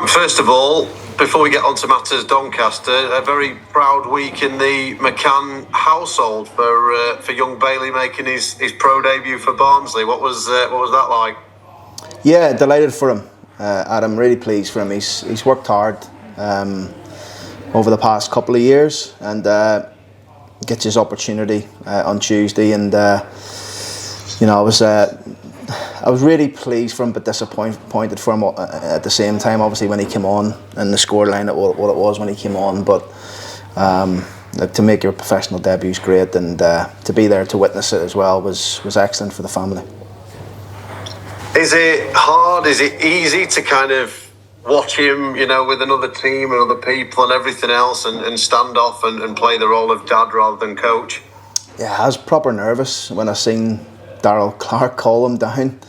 First of all, before we get on to matters Doncaster, a very proud week in the McCann household for young Bailey making his pro debut for Barnsley. What was that like? Yeah, delighted for him. Adam, really pleased for him. He's worked hard over the past couple of years and gets his opportunity on Tuesday. And I was really pleased for him, but disappointed for him at the same time. Obviously, when he came on and the scoreline, what it was when he came on, but to make your professional debut is great, and to be there to witness it as well was excellent for the family. Is it hard? Is it easy to kind of watch him, with another team and other people and everything else, and stand off and play the role of dad rather than coach? Yeah, I was proper nervous when I seen Darryl Clark call him down.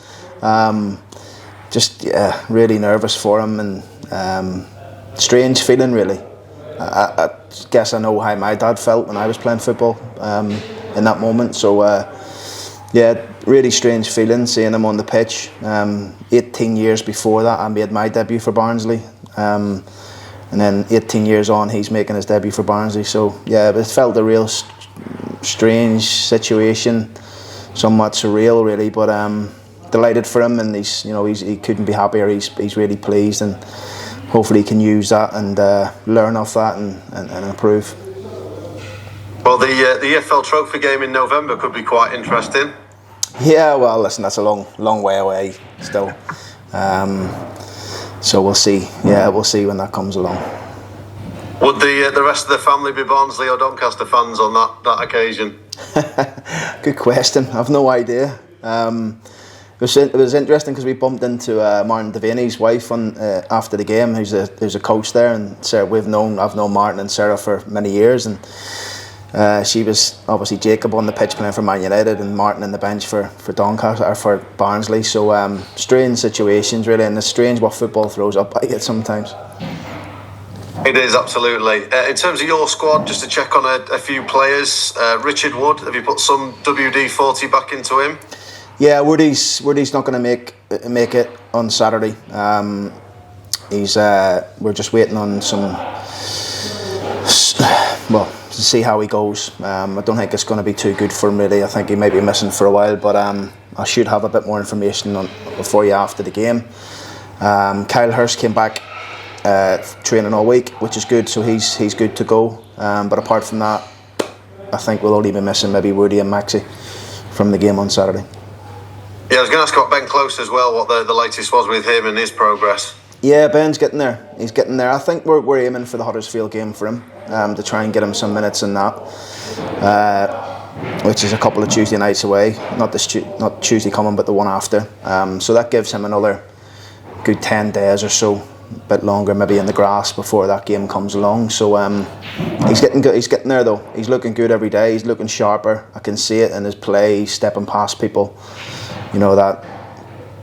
Really nervous for him, and strange feeling really. I guess I know how my dad felt when I was playing football in that moment. So really strange feeling seeing him on the pitch. 18 years before that I made my debut for Barnsley, and then 18 years on he's making his debut for Barnsley. So yeah, it felt a real strange situation, somewhat surreal really, but delighted for him, and he couldn't be happier. He's really pleased, and hopefully he can use that and learn off that and improve. Well, the EFL Trophy game in November could be quite interesting. Yeah, well, listen, that's a long way away still. So we'll see. Yeah, we'll see when that comes along. Would the rest of the family be Barnsley or Doncaster fans on that occasion? Good question. I've no idea. It was interesting because we bumped into Martin Devaney's wife after the game, who's a coach there, and Sarah, I've known Martin and Sarah for many years, and she was obviously Jacob on the pitch playing for Man United and Martin on the bench for Doncaster or for Barnsley. So strange situations really, and it's strange what football throws up at you sometimes. It is, absolutely. In terms of your squad, just to check on a few players, Richard Wood, have you put some WD-40 back into him? Yeah, Woody's not going to make it on Saturday. We're just waiting on to see how he goes. I don't think it's going to be too good for him really. I think he might be missing for a while, but I should have a bit more information for you after the game. Kyle Hurst came back training all week, which is good, so he's good to go. But apart from that, I think we'll only be missing maybe Woody and Maxi from the game on Saturday. Yeah, I was going to ask about Ben Close as well, what the latest was with him and his progress. Yeah, Ben's getting there. He's getting there. I think we're aiming for the Huddersfield game for him, to try and get him some minutes in that, which is a couple of Tuesday nights away. Not Tuesday coming, but the one after. So that gives him another good 10 days or so, a bit longer maybe in the grass before that game comes along. So he's getting good. He's getting there though. He's looking good every day. He's looking sharper. I can see it in his play. He's stepping past people. That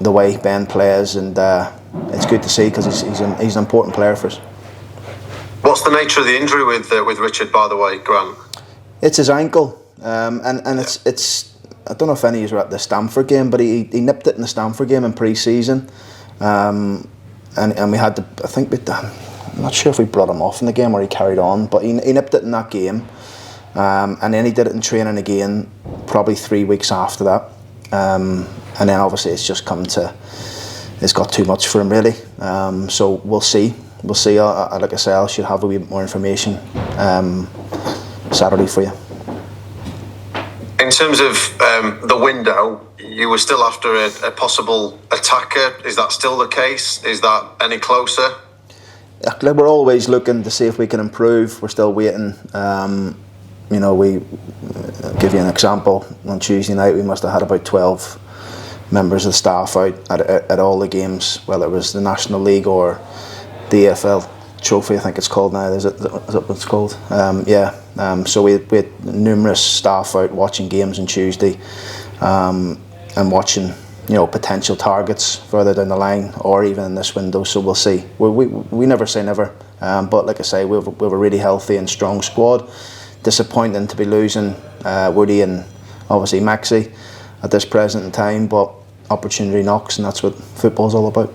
the way Ben plays, and it's good to see because he's an important player for us. What's the nature of the injury with Richard, by the way, Grant? It's his ankle, and it's I don't know if any of you were at the Stamford game, but he nipped it in the Stamford game in pre-season, and we had to, I think I'm not sure if we brought him off in the game or he carried on, but he nipped it in that game, and then he did it in training again probably 3 weeks after that. And then obviously it's got too much for him really. So we'll see. Like I say, I should have a wee bit more information Saturday for you. In terms of the window, you were still after a possible attacker. Is that still the case? Is that any closer? We're always looking to see if we can improve. We're still waiting. We give you an example. On Tuesday night, we must have had about 12 members of staff out at all the games, whether it was the National League or the EFL Trophy, I think it's called now. Is that what it's called? So we had numerous staff out watching games on Tuesday, and watching potential targets further down the line or even in this window. So we'll see. We never say never, but like I say, we have a really healthy and strong squad. Disappointing to be losing Woody and obviously Maxi at this present in time, but opportunity knocks, and that's what football's all about.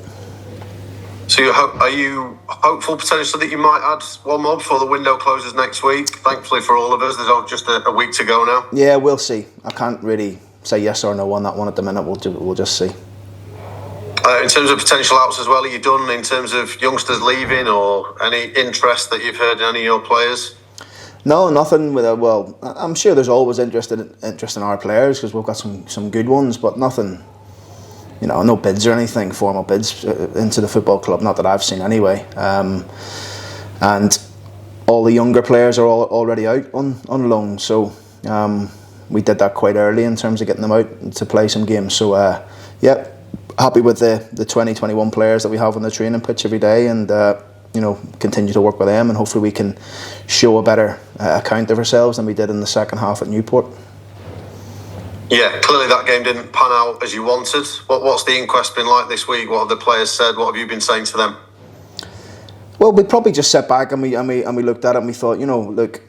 So are you hopeful potentially that you might add one more before the window closes next week? Thankfully for all of us, there's just a week to go now. Yeah, we'll see. I can't really say yes or no on that one at the minute. We'll just see. In terms of potential outs as well, are you done in terms of youngsters leaving or any interest that you've heard in any of your players? No, nothing. Well, I'm sure there's always interest in our players because we've got some good ones, but nothing. No bids or anything, formal bids into the football club. Not that I've seen anyway. And all the younger players are already out on loan, so we did that quite early in terms of getting them out to play some games. So yeah. Happy with the 2021 players that we have on the training pitch every day, and continue to work with them, and hopefully we can show a better account of ourselves than we did in the second half at Newport. Yeah, clearly that game didn't pan out as you wanted. What's the inquest been like this week? What have the players said? What have you been saying to them? Well, we probably just sat back and we looked at it and we thought, look.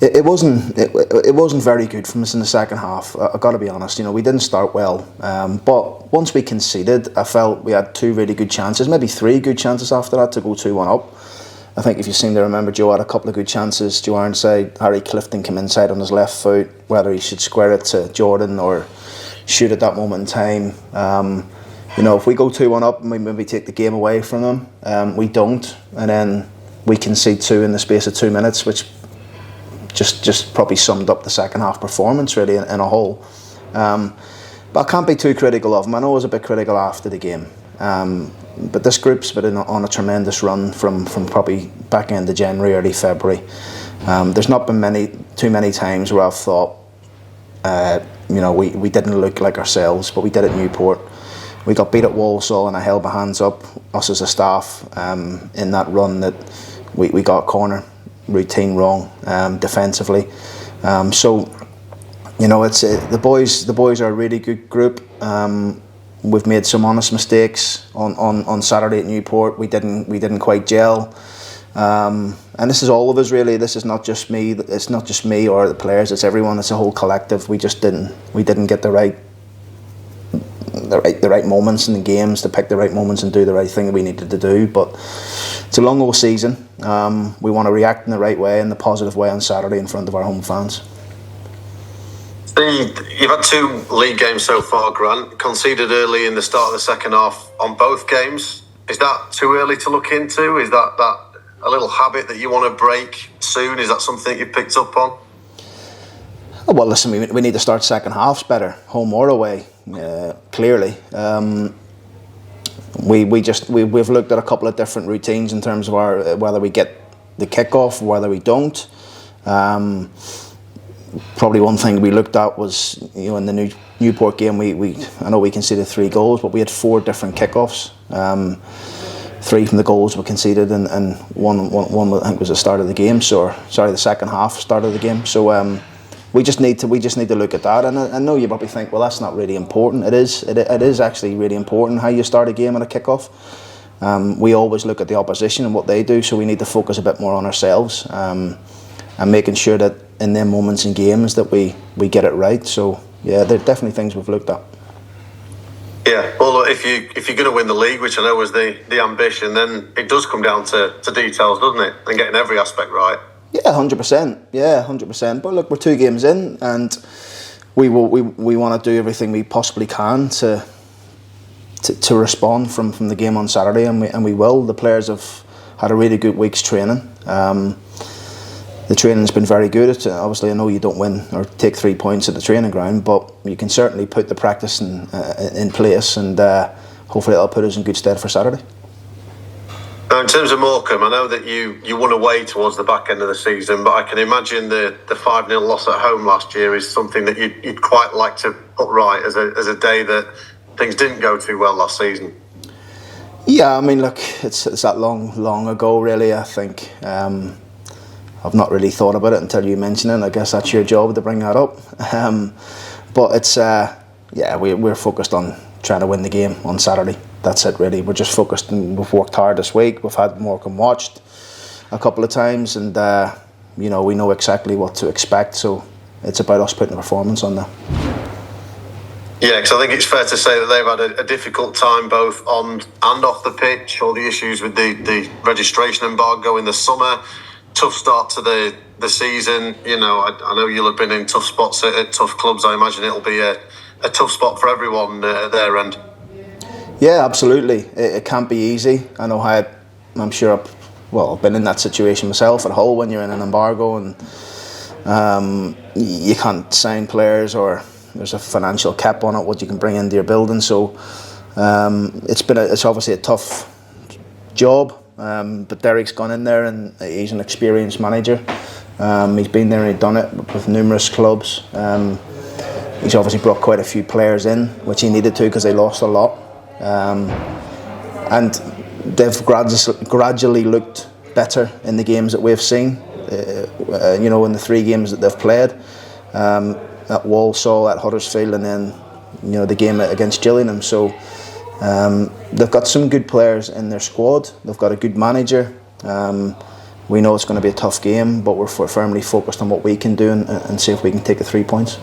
It wasn't very good from us in the second half. I've got to be honest. We didn't start well, but once we conceded, I felt we had two really good chances, maybe three good chances after that to go 2-1 up. I think if you seem to remember, Joe had a couple of good chances. Joe Ironside, Harry Clifton came inside on his left foot, whether he should square it to Jordan or shoot at that moment in time. If we go 2-1 up and we maybe take the game away from them, we don't, and then we concede two in the space of 2 minutes, which just probably summed up the second half performance really in a whole. But I can't be too critical of them. I know I was a bit critical after the game. But this group's been on a tremendous run from probably back end of January, early February. There's not been too many times where I've thought, we didn't look like ourselves, but we did at Newport. We got beat at Walsall and I held my hands up, us as a staff, in that run that we got a corner routine wrong defensively. So it's the boys are a really good group. We've made some honest mistakes on Saturday at Newport. We didn't quite gel, and this is all of us really. This is not just me. It's not just me or the players. It's everyone. It's a whole collective. We didn't get the right moments in the games to pick the right moments and do the right thing that we needed to do. But it's a long old season. We want to react in the right way, in the positive way on Saturday in front of our home fans. You've had 2 league games so far, Grant. Conceded early in the start of the second half on both games. Is that too early to look into? Is that a little habit that you want to break soon? Is that something you've picked up on? Well, listen, we need to start second halves better, home or away. Clearly, we've looked at a couple of different routines in terms of whether we get the kickoff, whether we don't. Probably one thing we looked at was, in the Newport game, I know we conceded 3 goals, but we had 4 different kickoffs. 3 from the goals were conceded, and one I think was the start of the game. The second half start of the game. So we just need to look at that. And I know you probably think, well, that's not really important. It is actually really important how you start a game at a kickoff. We always look at the opposition and what they do, so we need to focus a bit more on ourselves, and making sure that in them moments in games that we get it right. So yeah, there are definitely things we've looked at. Yeah, well, if you're going to win the league, which I know was the ambition, then it does come down to details, doesn't it? And getting every aspect right. Yeah, 100%. Yeah, 100%. But look, we're 2 games in, and we want to do everything we possibly can to respond from the game on Saturday, and we will. The players have had a really good week's training. The training's been very good. Obviously, I know you don't win or take 3 points at the training ground, but you can certainly put the practice in place, and hopefully that'll put us in good stead for Saturday. Now, in terms of Morecambe, I know that you won away towards the back end of the season, but I can imagine the 5-0 loss at home last year is something that you'd quite like to put right as a day that things didn't go too well last season. Yeah, I mean, look, it's that long ago, really. I think I've not really thought about it until you mention it. I guess that's your job to bring that up. But it's we're focused on trying to win the game on Saturday. That's it, really. We're just focused, and we've worked hard this week. We've had Morecambe watched a couple of times, and we know exactly what to expect. So it's about us putting a performance on there. Yeah, because I think it's fair to say that they've had a difficult time both on and off the pitch. All the issues with the registration embargo in the summer, tough start to the season. You know, I know you'll have been in tough spots at tough clubs. I imagine it'll be a tough spot for everyone at their end. Yeah, absolutely. It can't be easy. I know how. I'm sure I've been in that situation myself at Hull when you're in an embargo and you can't sign players, or there's a financial cap on it, what you can bring into your building. So it's obviously a tough job, but Derek's gone in there and he's an experienced manager. He's been there and he's done it with numerous clubs. He's obviously brought quite a few players in, which he needed to because they lost a lot. And they've gradually looked better in the games that we've seen. In the 3 games that they've played, at Walsall, at Huddersfield, and then the game against Gillingham. So they've got some good players in their squad. They've got a good manager. We know it's going to be a tough game, but we're firmly focused on what we can do and see if we can take the 3 points.